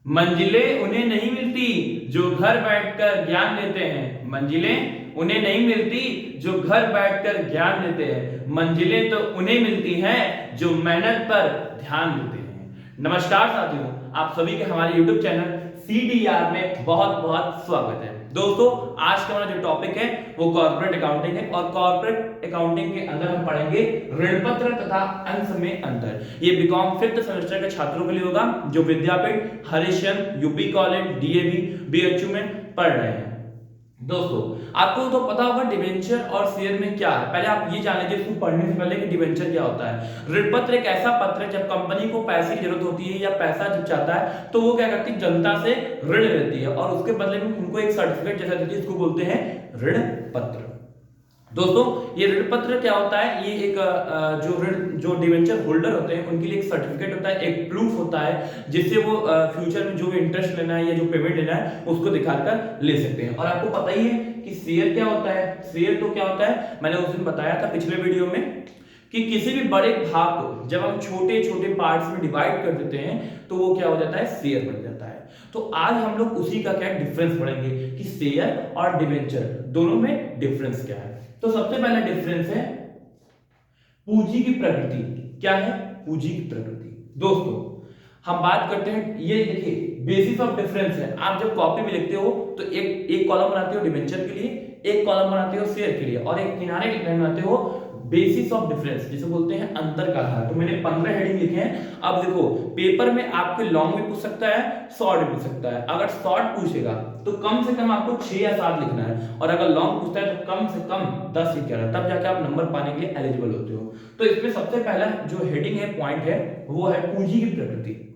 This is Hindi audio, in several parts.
मंजिलें उन्हें नहीं मिलती जो घर बैठकर ज्ञान लेते हैं। मंजिलें उन्हें नहीं मिलती जो घर बैठकर ज्ञान लेते हैं। मंजिलें तो उन्हें मिलती हैं जो मेहनत पर ध्यान देते हैं। नमस्कार साथियों, आप सभी के हमारे YouTube चैनल CDR में बहुत बहुत स्वागत है। दोस्तों, आज का हमारा जो टॉपिक है वो कॉर्पोरेट अकाउंटिंग है और कॉर्पोरेट अकाउंटिंग के अंदर हम पढ़ेंगे ऋण पत्र तथा अंश में अंतर। ये बीकॉम 5th सेमेस्टर के छात्रों के लिए होगा जो Vidyapeeth, Harishchandra, UP college, DAV, BHU में पढ़ रहे हैं। दोस्तों, आपको तो पता होगा डिबेंचर और शेयर में क्या है। पहले आप ये जान लीजिए इसको पढ़ने से पहले कि डिबेंचर क्या होता है। ऋण पत्र एक ऐसा पत्र है जब कंपनी को पैसे की जरूरत होती है या पैसा जब चाहता है तो वो क्या करती है, जनता से ऋण लेती है और उसके बदले में उनको एक सर्टिफिकेट जैसा देती है, इसको बोलते हैं ऋण पत्र। दोस्तों, ये ऋण पत्र क्या होता है, ये एक जो डिवेंचर होल्डर होते हैं उनके लिए एक सर्टिफिकेट होता है, एक प्रूफ होता है जिससे वो फ्यूचर में जो भी इंटरेस्ट लेना है या जो पेमेंट लेना है उसको दिखाकर ले सकते हैं। और आपको पता ही है कि शेयर क्या होता है। शेयर तो क्या होता है, मैंने उस दिन बताया था पिछले वीडियो में कि किसी भी बड़े भाग को जब हम छोटे छोटे पार्ट्स में डिवाइड कर देते हैं तो वो क्या हो जाता है, शेयर बन जाता है। तो आज हम लोग उसी का क्या डिफरेंस पढ़ेंगे कि शेयर और डिवेंचर दोनों में डिफरेंस क्या है। तो सबसे पहला डिफरेंस है पूंजी की प्रकृति। क्या है पूंजी की प्रकृति? दोस्तों, हम बात करते हैं, ये देखिए बेसिस ऑफ डिफरेंस है। आप जब कॉपी में लिखते हो तो एक कॉलम बनाते हो डिवेंचर के लिए, एक कॉलम बनाते हो शेयर के लिए और एक किनारे बनाते हो बेसिस ऑफ डिफरेंस, जिसे बोलते हैं अंतर का आधार। तो मैंने 15 हेडिंग लिखे हैं। अब देखो, पेपर में आपके लॉन्ग भी पूछ सकता है, शॉर्ट भी पूछ सकता है। अगर शॉर्ट पूछेगा तो कम से कम आपको 6 या 7 लिखना है और अगर लॉन्ग पूछता है तो कम से कम 10 लिख कर, तब जाके आप नंबर पाने के लिए एलिजिबल होते हो। तो इसमें सबसे पहला जो हेडिंग है, पॉइंट है, वो है पूंजी की प्रकृति।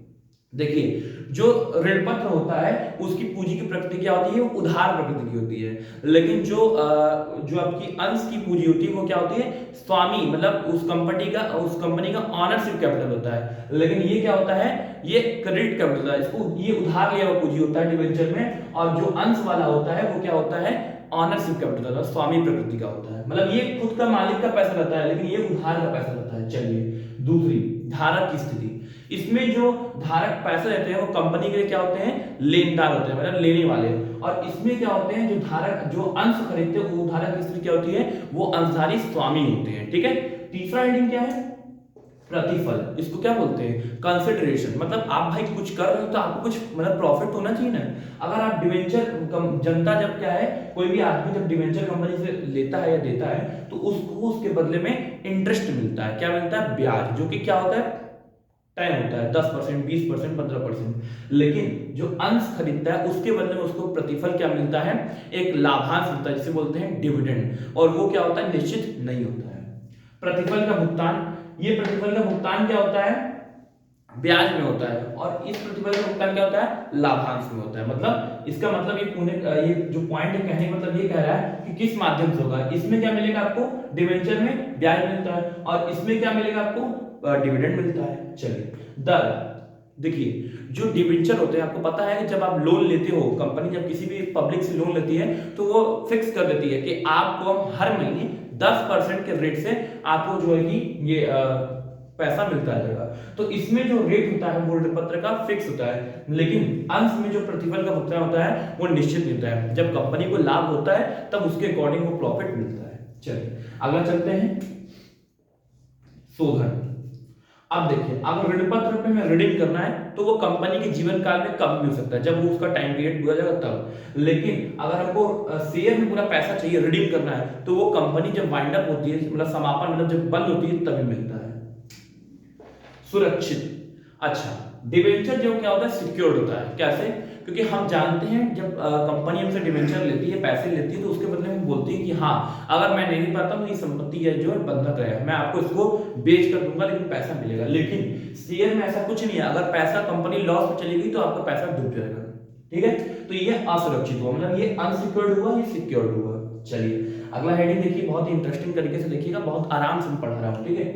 देखिए, जो ऋण पत्र होता है उसकी पूंजी की प्रकृति क्या होती है, वो उधार प्रकृति की होती है। लेकिन जो आपकी अंश की पूंजी होती है वो क्या होती है, स्वामी, मतलब उस कंपनी का ऑनरशिप कैपिटल होता है। लेकिन ये क्या होता है, ये क्रेडिट कैपिटल होता है। इसको ये उधार लिया हुआ पूंजी होता है डिवेंचर में, और जो अंश वाला होता है वो क्या होता है, ऑनरशिप कैपिटल होता है, स्वामी प्रकृति का होता है। मतलब ये खुद का मालिक का पैसा रहता है लेकिन ये उधार का पैसा रहता है। चलिए, दूसरी धारक की स्थिति। इसमें जो धारक पैसे देते हैं वो कंपनी के लिए क्या होते हैं, लेनदार होते हैं, मतलब लेने वाले। और इसमें क्या होते हैं, जो धारक जो अंश खरीदते हैं वो धारक की स्थिति क्या होती है, वो अंशधारी स्वामी होते हैं। ठीक है। तीसरा हेडिंग क्या है, प्रतिफल। इसको क्या बोलते हैं, कंसिडरेशन। मतलब आप भाई कुछ कर रहे हो तो आपको कुछ मतलब प्रॉफिट होना चाहिए ना। अगर आप डिवेंचर जनता जब क्या है, कोई भी आदमी जब डिवेंचर कंपनी से लेता है या देता है तो उसको उसके बदले में इंटरेस्ट मिलता है। क्या मिलता है, ब्याज, जो कि क्या होता है, टाइम होता है 10%, 20%, 15%। लेकिन जो अंश खरीदता है उसके बदले में उसको प्रतिफल क्या मिलता है, एक लाभांश मिलता है जिसे बोलते हैं डिविडेंड। और वो क्या होता है, निश्चित नहीं होता है। प्रतिफल का भुगतान, ये प्रतिफल का भुगतान क्या होता है, ब्याज में होता है। और इस प्रतिफल का भुगतान क्या होता है, लाभांश में होता है। मतलब इसका मतलब ये जो पॉइंट है, कहने का मतलब ये कह रहा है कि किस माध्यम से होगा। इसमें क्या मिलेगा आपको, डिवेंचर में ब्याज मिलता है और इसमें क्या मिलेगा आपको, डिविडेंड मिलता है। चलिए, दर। देखिए, जो डिवेंचर होते हैं, आपको पता है कि जब आप लोन लेते हो, कंपनी जब किसी भी पब्लिक से लोन लेती है तो वो फिक्स कर देती है कि आपको हर महीने 10% के रेट से आपको जो है कि ये पैसा मिलता रहेगा। तो इसमें जो रेट होता है वो ऋण पत्र का फिक्स होता है, लेकिन अंश में जो प्रतिफल का भुगतान होता है वो निश्चित होता है। जब कंपनी को लाभ होता है तब उसके अकॉर्डिंग वो प्रॉफिट मिलता है। चलिए, अगला चलते हैं, शोधन। अब देखिए, अगर ऋण पत्र पे में रिडीम करना है तो वो कंपनी के जीवन काल में कब मिल सकता है, जब वो उसका टाइम पीरियड पूरा जाएगा तब। लेकिन अगर हमको शेयर में पूरा पैसा चाहिए, रिडीम करना है, तो वो कंपनी जब वाइंड अप होती है, मतलब समापन, मतलब जब बंद होती है तभी मिलता है। सुरक्षित। अच्छा, डिवेंचर जो क्या होता है, सिक्योर्ड होता है। कैसे? क्योंकि हम जानते हैं जब कंपनी हमसे डिवेंचर लेती है, पैसे लेती है, तो उसके बदले में बोलती है कि हाँ, अगर मैं नहीं पाता हूँ, ये संपत्ति है जो है बंधक है, मैं आपको इसको बेच कर दूंगा लेकिन पैसा मिलेगा। लेकिन शेयर में ऐसा कुछ नहीं है, अगर पैसा कंपनी लॉस में चली गई तो आपका पैसा डूब जाएगा। ठीक है, तो ये असुरक्षित हुआ, मतलब ये अनसिक्योर्ड हुआ, ये सिक्योर्ड हुआ। चलिए, अगला हेडिंग देखिए, बहुत ही इंटरेस्टिंग तरीके से देखिएगा, बहुत आराम से पढ़ रहा हूँ। ठीक है,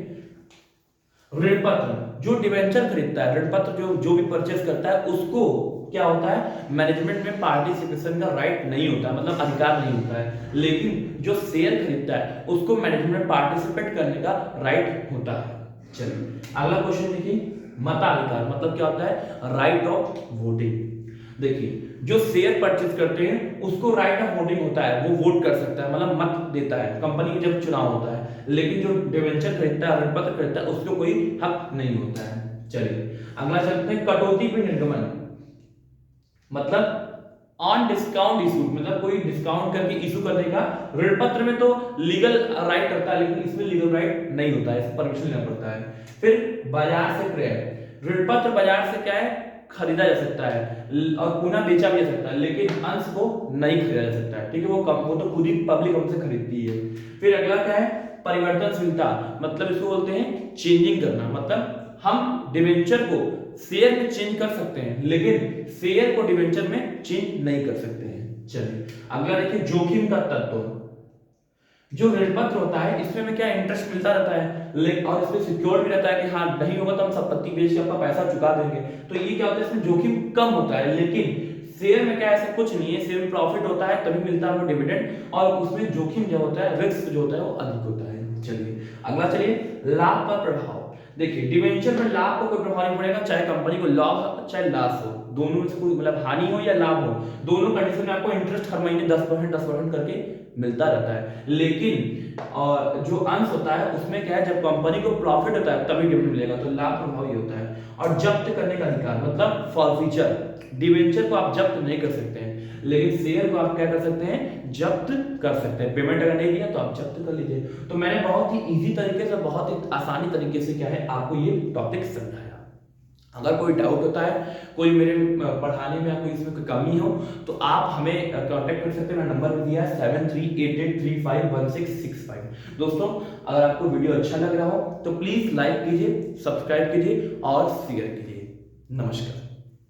ऋण पत्र। जो डिवेंचर खरीदता है, ऋण पत्र जो भी परचेस करता है, उसको क्या होता है, मैनेजमेंट में पार्टिसिपेशन का राइट नहीं होता, मतलब अधिकार नहीं होता है। लेकिन जो शेयर खरीदता है उसको मैनेजमेंट में पार्टिसिपेट करने का राइट होता है। चलिए, अगला क्वेश्चन देखिए, मताधिकार मतलब क्या होता है, राइट ऑफ वोटिंग। देखिए जो शेयर परचेज करते हैं उसको राइट ऑफ वोटिंग होता है, वो वोट कर सकता है, मतलब मत देता है कंपनी के जब चुनाव होता है। लेकिन जो डिवेंचर खरीदता है, ऋण पत्र खरीदता है, उसको कोई हक नहीं होता है। चलिए अगला चलते हैं, कटौती पे निर्गमन मतलब ऑन डिस्काउंट इशू, मतलब कोई डिस्काउंट करके इशू कर देगा। ऋण पत्र में तो लीगल राइट रहता है, लेकिन इसमें लीगल राइट नहीं होता है, परमिशन लेना पड़ता है। फिर बाजार से क्रय, ऋण पत्र बाजार से क्या है, खरीदा जा सकता है और पुनः बेचा भी जा सकता है, लेकिन अंश को नहीं खरीदा जा सकता है, ठीक है, वो तो खुद ही पब्लिक हमसे खरीदती है। फिर अगला क्या है, परिवर्तनशीलता, मतलब इसको बोलते हैं चेंजिंग करना, मतलब हम डिवेंचर को शेयर में चेंज कर सकते हैं, लेकिन शेयर को डिवेंचर में चेंज नहीं कर सकते हैं। चलिए अगला देखिए, जोखिम का तत्व। जो ऋण पत्र होता है इसमें में क्या इंटरेस्ट मिलता रहता है, लेकिन और इसमें सिक्योर भी रहता है कि हाँ नहीं होगा तो हम संपत्ति बेच के आपका पैसा चुका देंगे, तो ये क्या होता है, इसमें जोखिम कम होता है। लेकिन शेयर में क्या ऐसा कुछ नहीं है, शेयर में प्रॉफिट होता है तभी मिलता है हमको डिविडेंड, और उसमें जोखिम जो होता है, रिस्क जो होता है वो अधिक होता है। चलिए अगला, चलिए लाभ पर प्रभाव। देखिए डिवेंचर में लाभ को कोई प्रभाव नहीं पड़ेगा, चाहे कंपनी को लाभ हो चाहे लॉस हो, दोनों में से कोई मतलब हानि हो या लाभ हो, दोनों कंडीशन में आपको इंटरेस्ट हर महीने 10% करके मिलता रहता है। लेकिन और जो अंश होता है उसमें क्या है, जब कंपनी को प्रॉफिट होता है तभी डिविडेंड मिलेगा, तो लाभ प्रभावी होता है। और जब्त करने का अधिकार मतलब फॉरफीचर, डिवेंचर को आप जब्त नहीं कर सकते हैं, लेकिन शेयर को आप क्या कर सकते हैं, जब्त कर सकते हैं। पेमेंट अगर नहीं दिया तो आप जब्त कर लीजिए। तो मैंने बहुत ही इजी तरीके से, बहुत ही आसानी तरीके से क्या है आपको ये टॉपिक समझाया। अगर कोई डाउट होता है, कोई मेरे पढ़ाने में या कोई इसमें कोई कमी हो, तो आप हमें कांटेक्ट कर सकते हैं। मेरा नंबर दिया है 7388351665। दोस्तों अगर आपको वीडियो अच्छा लग रहा हो तो प्लीज लाइक कीजिए, सब्सक्राइब कीजिए और शेयर कीजिए। नमस्कार।